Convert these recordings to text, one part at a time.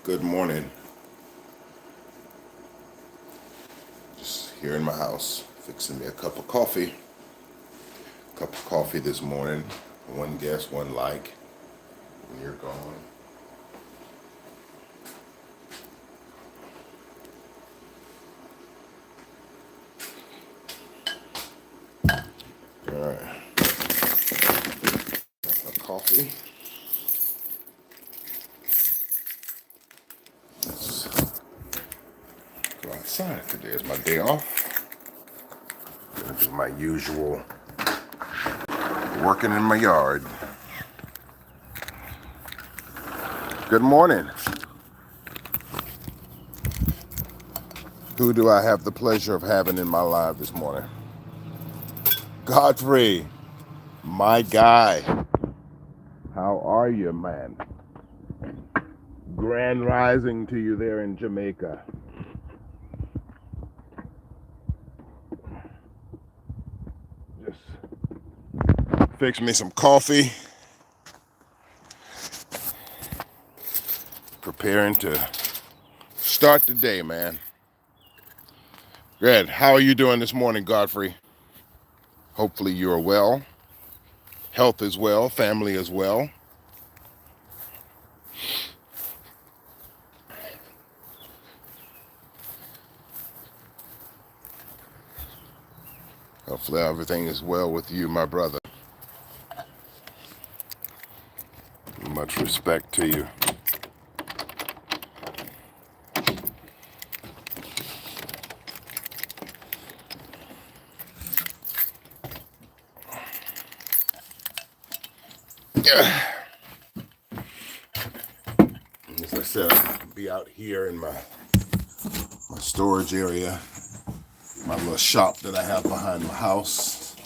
Good morning. Just here in my house, fixing me a cup of coffee. Cup of coffee this morning. One guess, one like. When you're gone. All right. Cup of coffee. Let's go outside. Today is my day off. Gonna do my usual working in my yard. Good morning. Who do I have the pleasure of having in my live this morning? Godfrey, my guy. How are you, man? Grand rising to you there in Jamaica. Just fix me some coffee. Preparing to start the day, man. Good. How are you doing this morning, Godfrey? Hopefully you are well. Health as well, family as well. Hopefully everything is well with you, my brother. Much respect to you. As I said, I'll be out here in my storage area, my little shop that I have behind my house.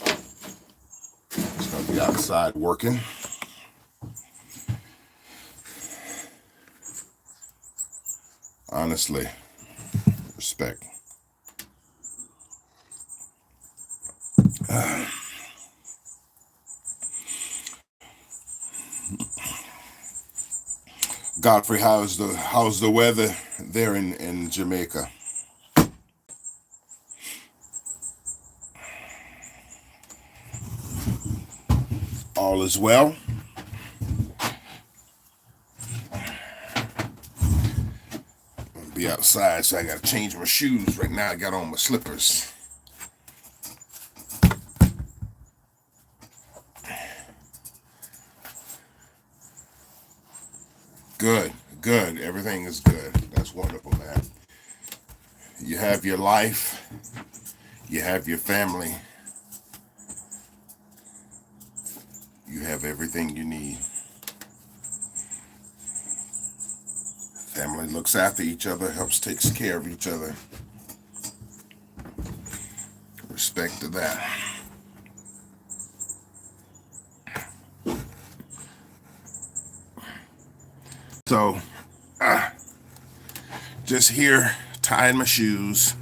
Just gonna be outside working. Honestly, respect. Godfrey, how's the weather there in Jamaica? All is well. I'll be outside, so I gotta change my shoes. Right now I got on my slippers. Good, good. Everything is good. That's wonderful, man. You have your life, you have your family, you have everything you need. Family looks after each other, helps takes care of each other. Respect to that. So, just here tying my shoes.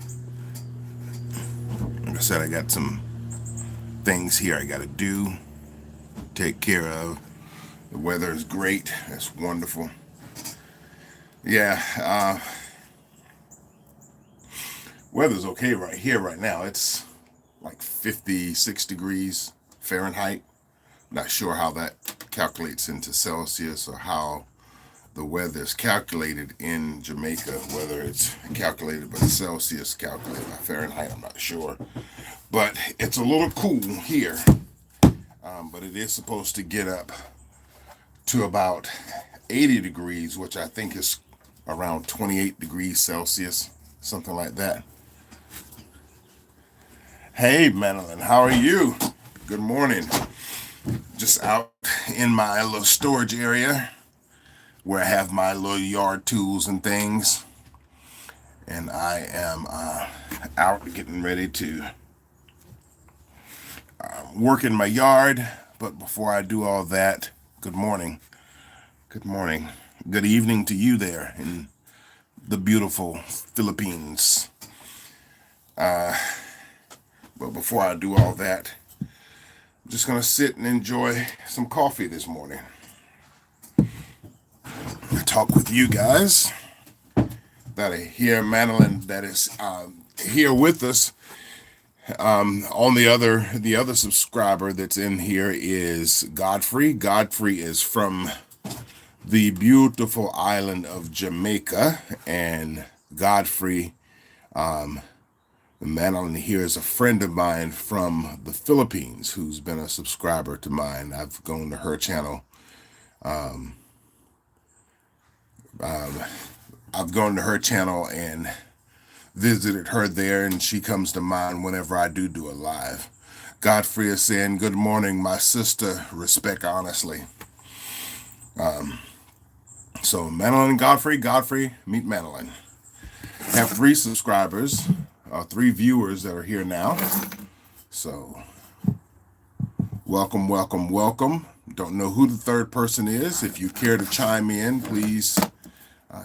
Like I said, I got some things here I gotta do, take care of. The weather is great. It's wonderful. Yeah, weather's okay right here right now. It's like 56 degrees Fahrenheit. Not sure how that calculates into Celsius or how the weather is calculated in Jamaica, whether it's calculated by Celsius, calculated by Fahrenheit, I'm not sure. But it's a little cool here. But it is supposed to get up to about 80 degrees, which I think is around 28 degrees Celsius, something like that. Hey, Madeline, how are you? Good morning. Just out in my little storage area where I have my little yard tools and things. And I am out getting ready to work in my yard. But before I do all that, good morning. Good morning. Good evening to you there in the beautiful Philippines. But before I do all that, I'm just going to sit and enjoy some coffee this morning. Talk with you guys. that are here. Madeline, that is here with us. On the other subscriber that's in here is Godfrey. Godfrey is from the beautiful island of Jamaica, and Godfrey, the man on here, is a friend of mine from the Philippines who's been a subscriber to mine. I've gone to her channel. I've gone to her channel and visited her there, and she comes to mine whenever I do a live. Godfrey is saying, "Good morning, my sister. Respect honestly." So Madeline and Godfrey, meet Madeline. Have 3 subscribers, 3 viewers that are here now. So welcome, welcome, welcome. Don't know who the 3rd person is. If you care to chime in, please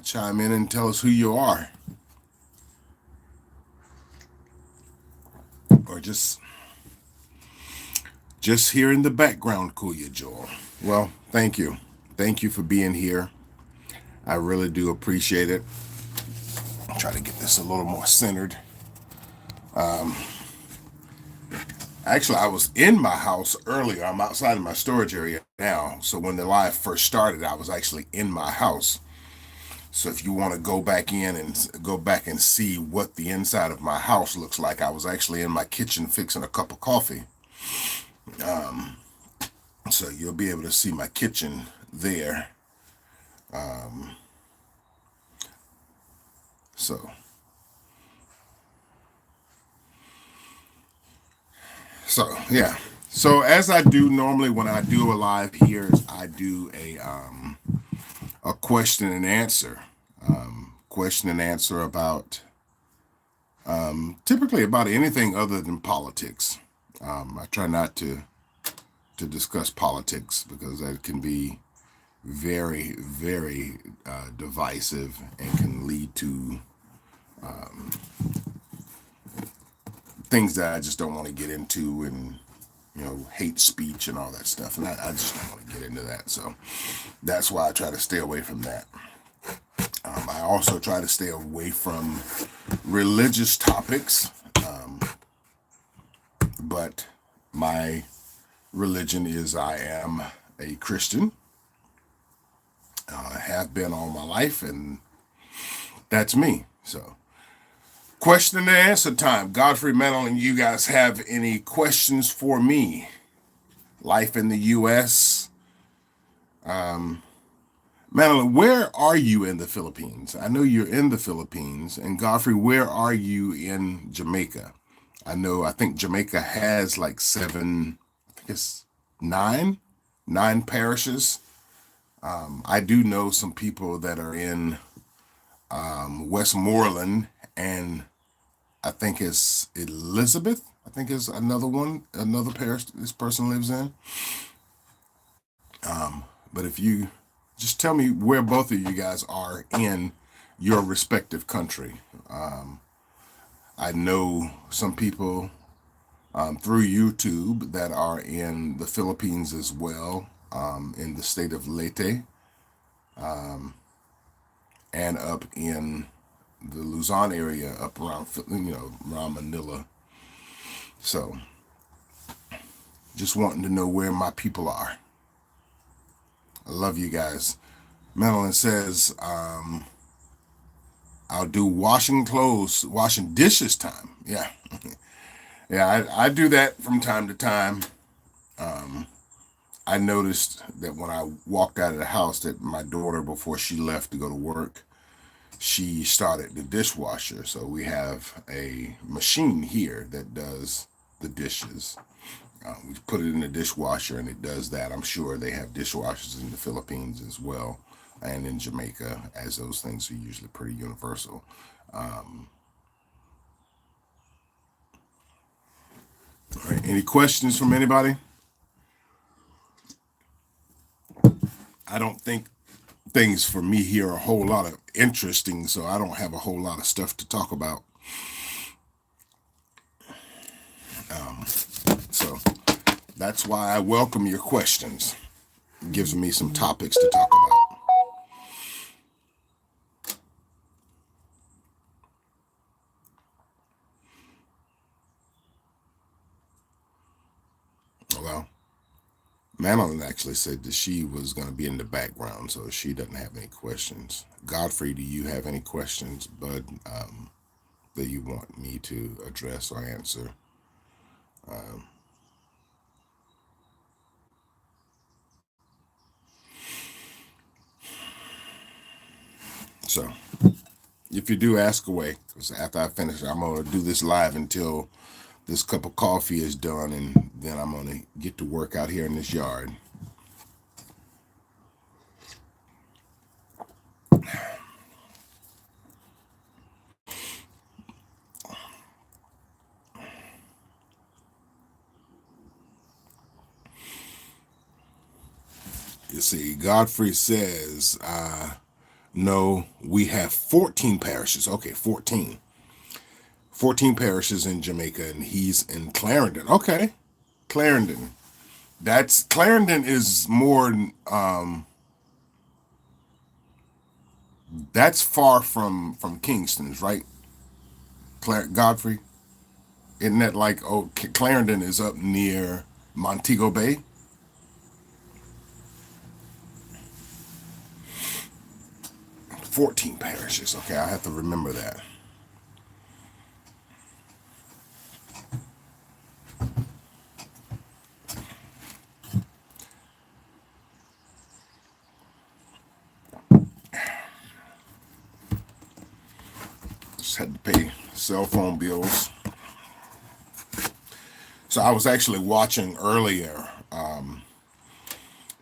chime in and tell us who you are. Or just here in the background, Kuya Joel. Well, thank you. Thank you for being here. I really do appreciate it. I'll try to get this a little more centered. Actually, I was in my house earlier. I'm outside of my storage area now. So when the live first started, I was actually in my house. So if you want to go back and see what the inside of my house looks like, I was actually in my kitchen fixing a cup of coffee. So you'll be able to see my kitchen there. So yeah. So as I do normally when I do a live here, I do a question and answer. Question and answer about typically about anything other than politics. I try not to discuss politics because that can be very, very divisive and can lead to things that I just don't want to get into, and hate speech and all that stuff. And I just don't want to get into that. So that's why I try to stay away from that. I also try to stay away from religious topics. But my religion is I am a Christian. I have been all my life, and that's me. So question and answer time. Godfrey, Madeline, you guys have any questions for me? Life in the U.S. Madeline, where are you in the Philippines? I know you're in the Philippines. And Godfrey, where are you in Jamaica? I think Jamaica has like 9 parishes. I do know some people that are in Westmoreland, and I think it's Elizabeth. I think is another parish this person lives in. But if you just tell me where both of you guys are in your respective country. I know some people through YouTube that are in the Philippines as well, in the state of Leyte, and up in the Luzon area, up around around Manila. So just wanting to know where my people are. I love you guys. Madeline says, I'll do washing dishes time. Yeah. Yeah, I do that from time to time. I noticed that when I walked out of the house that my daughter, before she left to go to work, she started the dishwasher. So we have a machine here that does the dishes. We put it in the dishwasher and it does that. I'm sure they have dishwashers in the Philippines as well, and in Jamaica, as those things are usually pretty universal. All right, any questions from anybody? I don't think things for me here are a whole lot of interesting, so I don't have a whole lot of stuff to talk about. So that's why I welcome your questions. It gives me some topics to talk about. Madeline actually said that she was going to be in the background, so she doesn't have any questions. Godfrey, do you have any questions, bud, that you want me to address or answer? Um, so, if you do, ask away, because after I finish, I'm going to do this live until this cup of coffee is done, and then I'm going to get to work out here in this yard. You see, Godfrey says, no, we have 14 parishes. Okay, 14. 14 parishes in Jamaica, and he's in Clarendon. Okay, Clarendon. That's Clarendon is more. That's far from Kingston's, right? Godfrey, isn't that like, oh, Clarendon is up near Montego Bay? 14 parishes. Okay, I have to remember that. Just had to pay cell phone bills. So I was actually watching earlier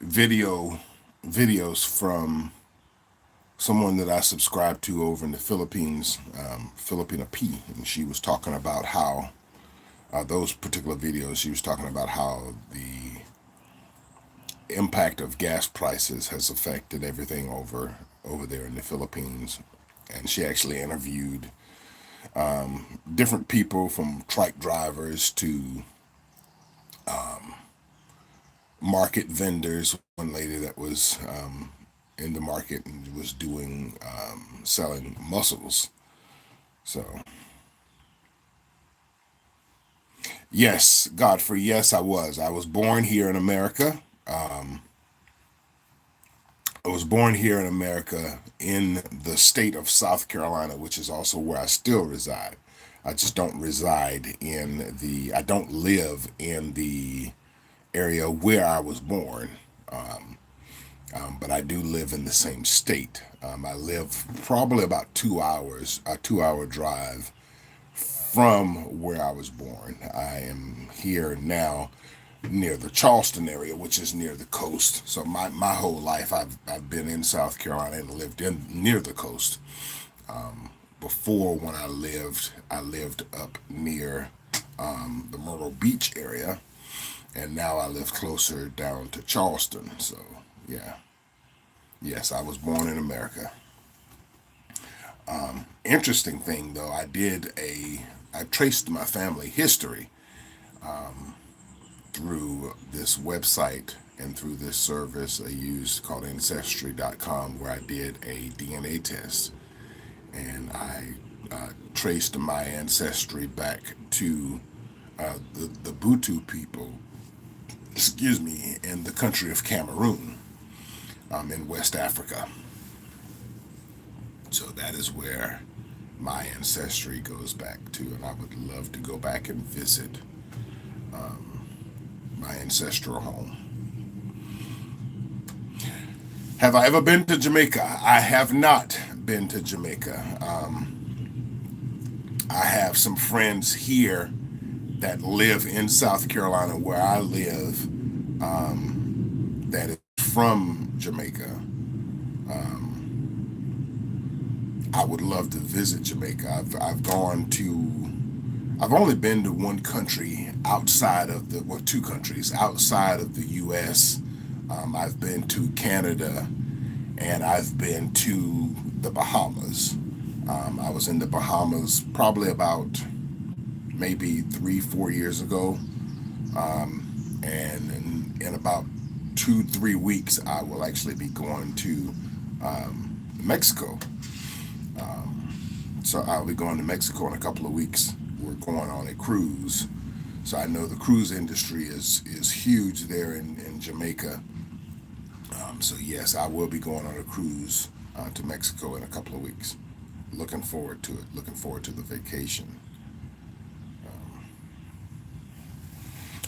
videos from someone that I subscribe to over in the Philippines, Filipina P, and she was talking about how those particular videos. She was talking about how the impact of gas prices has affected everything over there in the Philippines, and she actually interviewed different people from truck drivers to market vendors. One lady that was in the market and was doing selling mussels. So yes, Godfrey, yes, I was. I was born here in America. I was born here in America in the state of South Carolina, which is also where I still reside. I just don't reside in I don't live in the area where I was born. But I do live in the same state. I live probably about 2 hours, a 2 hour drive from where I was born. I am here now near the Charleston area, which is near the coast. So my whole life I've been in South Carolina and lived in near the coast. Before, when I lived up near the Myrtle Beach area, and now I live closer down to Charleston. So yeah, yes, I was born in America. Interesting thing though, I traced my family history through this website and through this service I used called Ancestry.com, where I did a DNA test, and I traced my ancestry back to the Butu people, excuse me, in the country of Cameroon, in West Africa. So that is where my ancestry goes back to, and I would love to go back and visit my ancestral home. Have I ever been to Jamaica? I have not been to Jamaica. I have some friends here that live in South Carolina, where I live, that is from Jamaica. I would love to visit Jamaica. I've only been to one country outside of two countries outside of the U.S. I've been to Canada, and I've been to the Bahamas. I was in the Bahamas probably about maybe 3, 4 years ago, and in about 2, 3 weeks, I will actually be going to Mexico. So I'll be going to Mexico in a couple of weeks. We're going on a cruise. So I know the cruise industry is huge there in Jamaica. So yes, I will be going on a cruise to Mexico in a couple of weeks. Looking forward to it. Looking forward to the vacation.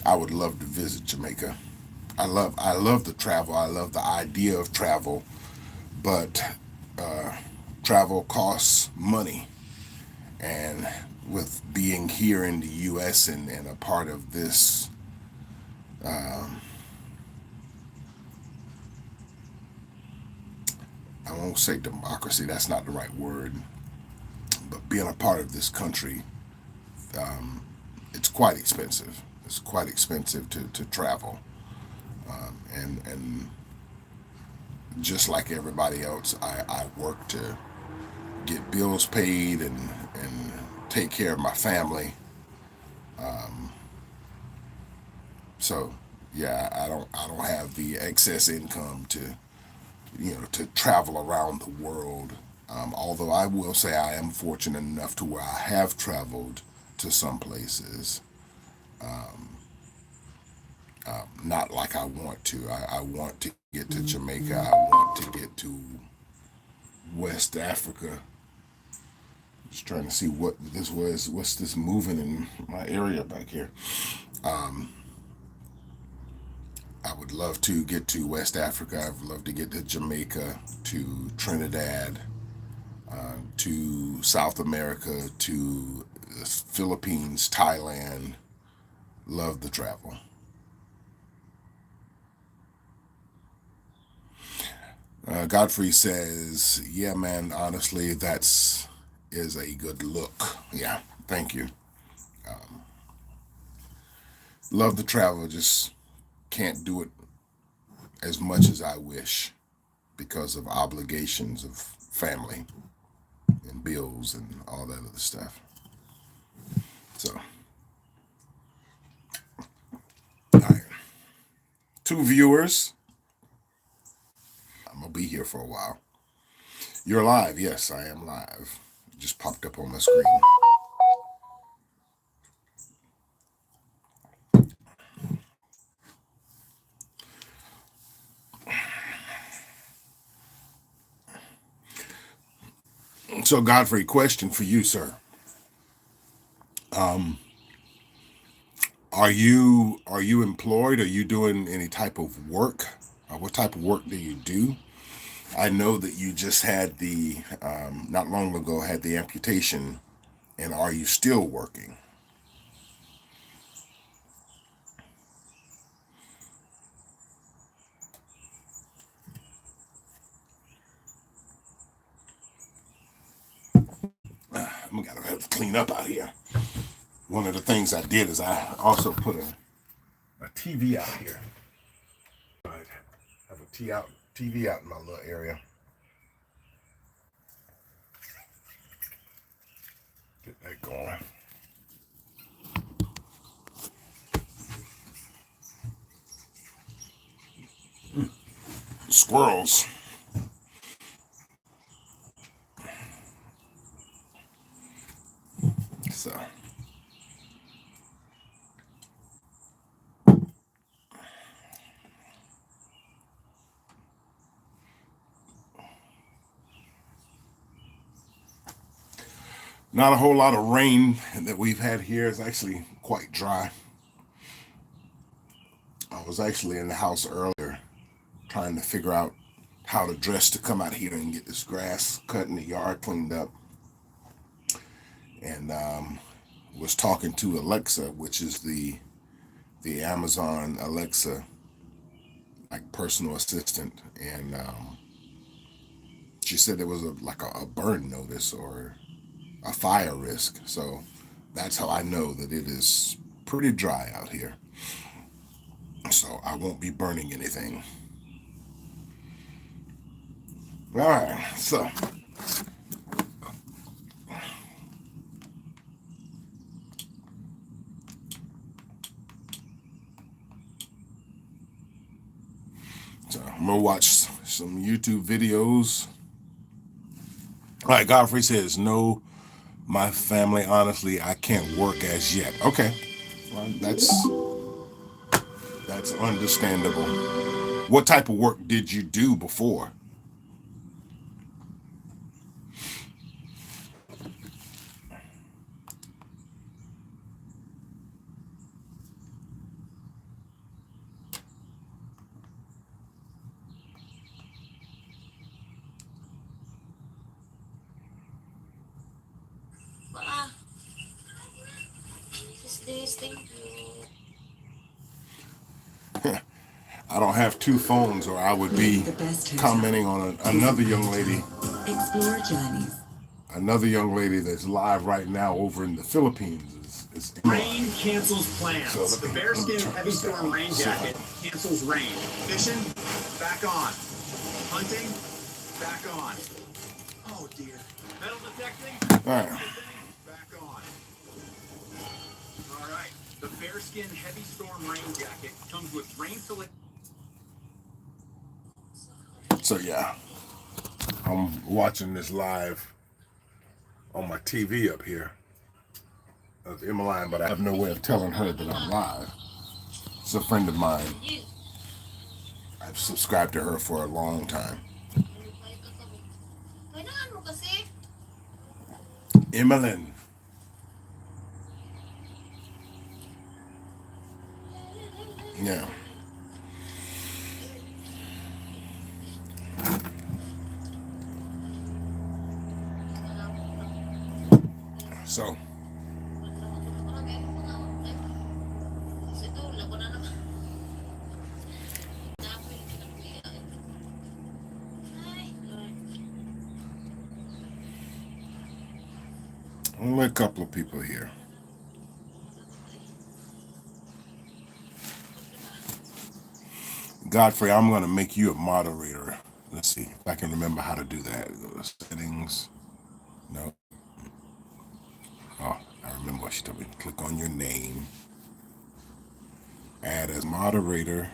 I would love to visit Jamaica. I love the travel. I love the idea of travel, but travel costs money. And with being here in the U.S. and a part of this, I won't say democracy. That's not the right word. But being a part of this country, it's quite expensive. It's quite expensive to travel, and just like everybody else, I work to get bills paid and take care of my family. So yeah, I don't have the excess income to travel around the world. Although I will say I am fortunate enough to where I have traveled to some places. Not like I want to. I want to get to Jamaica. I want to get to West Africa. Just trying to see what this was. What's this moving in my area back here? I would love to get to West Africa. I'd love to get to Jamaica, to Trinidad, to South America, to the Philippines, Thailand. Love the travel. Godfrey says, "Yeah, man. Honestly, that's is a good look. Yeah, thank you. Love the travel. Just can't do it as much as I wish because of obligations of family and bills and all that other stuff. So, all right. Two viewers. I'm gonna be here for a while. You're live. Yes, I am live. It just popped up on my screen. So, Godfrey, question for you, sir. Are you employed? Are you doing any type of work? What type of work do you do? I know that you just had the not long ago had the amputation, and are you still working? We gotta have to clean up out here. One of the things I did is I also put a TV out here. I have a TV out in my little area. Get that going. Squirrels. So not a whole lot of rain that we've had here. It's actually quite dry. I was actually in the house earlier trying to figure out how to dress to come out here and get this grass cut in the yard cleaned up. And was talking to Alexa, which is the Amazon Alexa like personal assistant, and she said there was a burn notice or a fire risk. So that's how I know that it is pretty dry out here. So I won't be burning anything. All right, so I'm gonna watch some YouTube videos. All right, Godfrey says no. My family, honestly, I can't work as yet. Okay, That's understandable. What type of work did you do before? I don't have two phones, or I would be commenting on another young lady. Explore journeys. Another young lady that's live right now over in the Philippines is rain cancels plans. So the Bearskin Heavy Storm Rain Jacket cancels rain. Fishing, back on. Hunting, back on. Oh dear. Metal detecting, all right. back on. All right. The Bearskin Heavy Storm Rain Jacket comes with rain select. So yeah, I'm watching this live on my TV up here of Emmeline, but I have no way of telling her that I'm live. It's a friend of mine. I've subscribed to her for a long time. Emmeline. Yeah. So only a couple of people here. Godfrey, I'm going to make you a moderator. Let's see if I can remember how to do that. Go to settings. No. Oh, I remember what she told me. Click on your name. Add as moderator.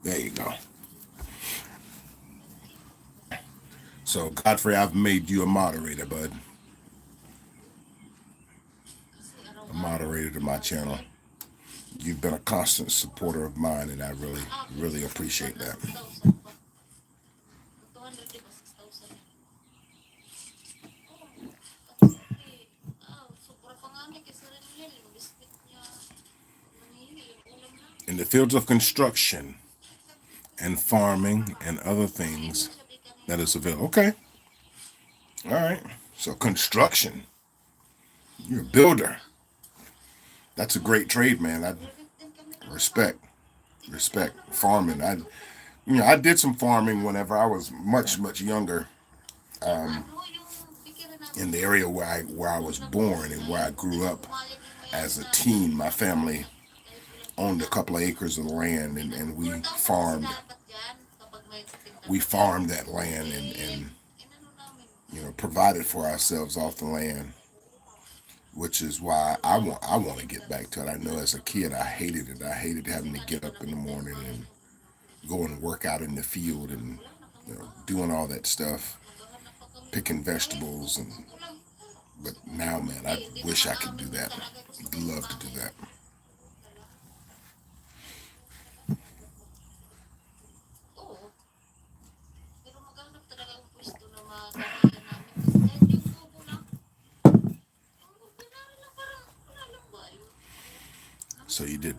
There you go. So, Godfrey, I've made you a moderator, bud. A moderator to my channel. You've been a constant supporter of mine, and I really, really appreciate that. In the fields of construction and farming and other things that is available. Okay. All right. So construction. You're a builder. That's a great trade, man. I respect. Farming. I did some farming whenever I was much, much younger. In the area where I was born and where I grew up as a teen, my family owned a couple of acres of land, and we farmed that land and provided for ourselves off the land, which is why I want to get back to it. I know as a kid I hated it. I hated having to get up in the morning and go and work out in the field and doing all that stuff, picking vegetables, but now, man, I wish I could do that. I'd love to do that. So you did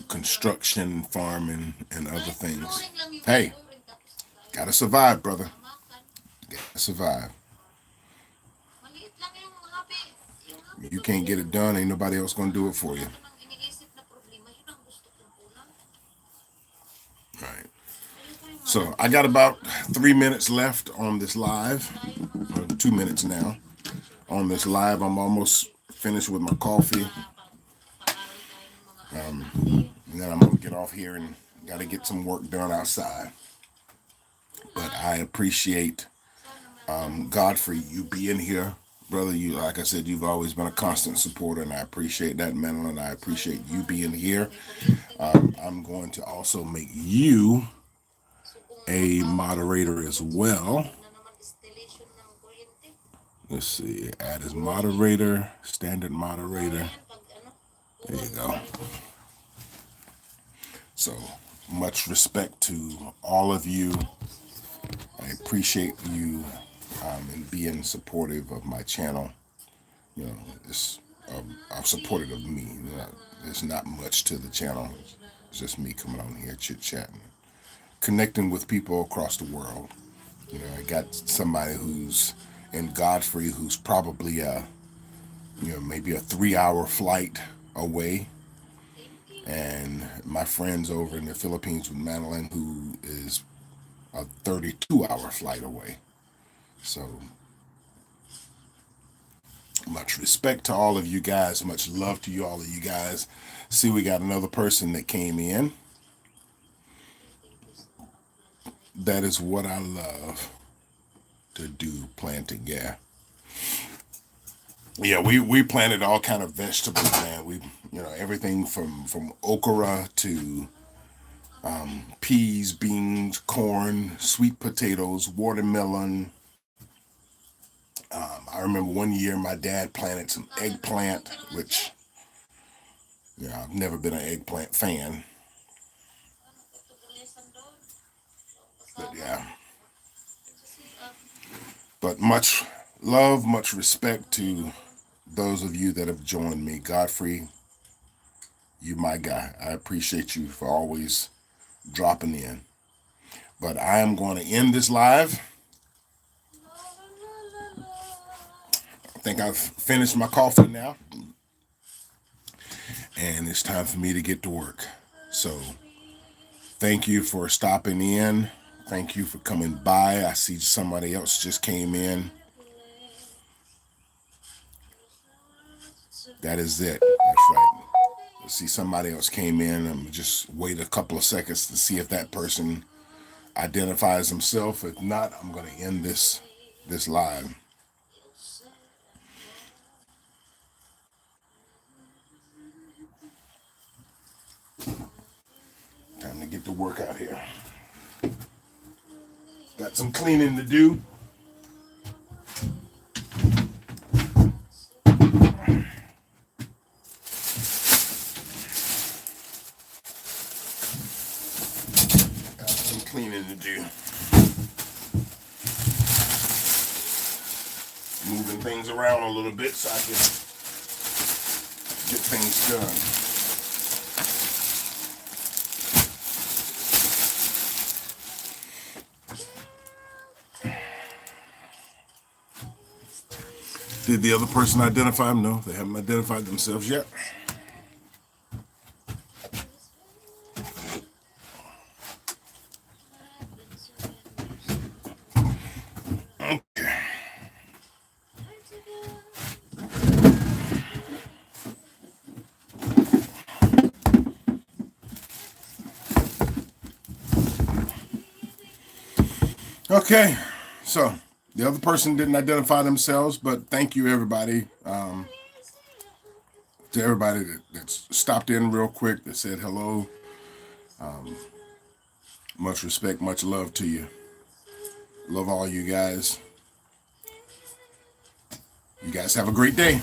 construction, farming, and other things. Hey, gotta survive, brother. Gotta survive. You can't get it done, ain't nobody else gonna do it for you. All right. So I got about 3 minutes left on this live, or 2 minutes now. On this live, I'm almost finished with my coffee. And then I'm gonna get off here and gotta get some work done outside. But I appreciate Godfrey, you being here, brother. You, like I said, you've always been a constant supporter, and I appreciate that, Madeline. And I appreciate you being here. I'm going to also make you a moderator as well. Let's see, add as moderator, standard moderator. There you go. So much respect to all of you. I appreciate you and being supportive of my channel. You know, it's supportive of me. You know, there's not much to the channel. It's just me coming on here chit-chatting, connecting with people across the world. You know, I got somebody who's in Godfrey who's probably maybe a 3-hour flight away. And my friends over in the Philippines with Madeline, who is a 32-hour flight away. So much respect to all of you guys. Much love to you, all of you guys. See, we got another person that came in. That is what I love to do, planting. Yeah, we planted all kind of vegetables, man. We, everything from okra to peas, beans, corn, sweet potatoes, watermelon. I remember one year my dad planted some eggplant, which, I've never been an eggplant fan. But yeah. But much love, much respect to those of you that have joined me. Godfrey, you my guy. I appreciate you for always dropping in. But I am going to end this live. I think I've finished my coffee now. And it's time for me to get to work. So thank you for stopping in. Thank you for coming by. I see somebody else just came in. That is it. That's right. I see somebody else came in. I'm just wait a couple of seconds to see if that person identifies himself. If not, I'm going to end this live. Time to get to work out here. Got some cleaning to do. Moving things around a little bit so I can get things done. Did the other person identify them? No, they haven't identified themselves yet. Okay, so the other person didn't identify themselves, but thank you everybody. To everybody that stopped in real quick, that said hello. Much respect, much love to you. Love all you guys. You guys have a great day.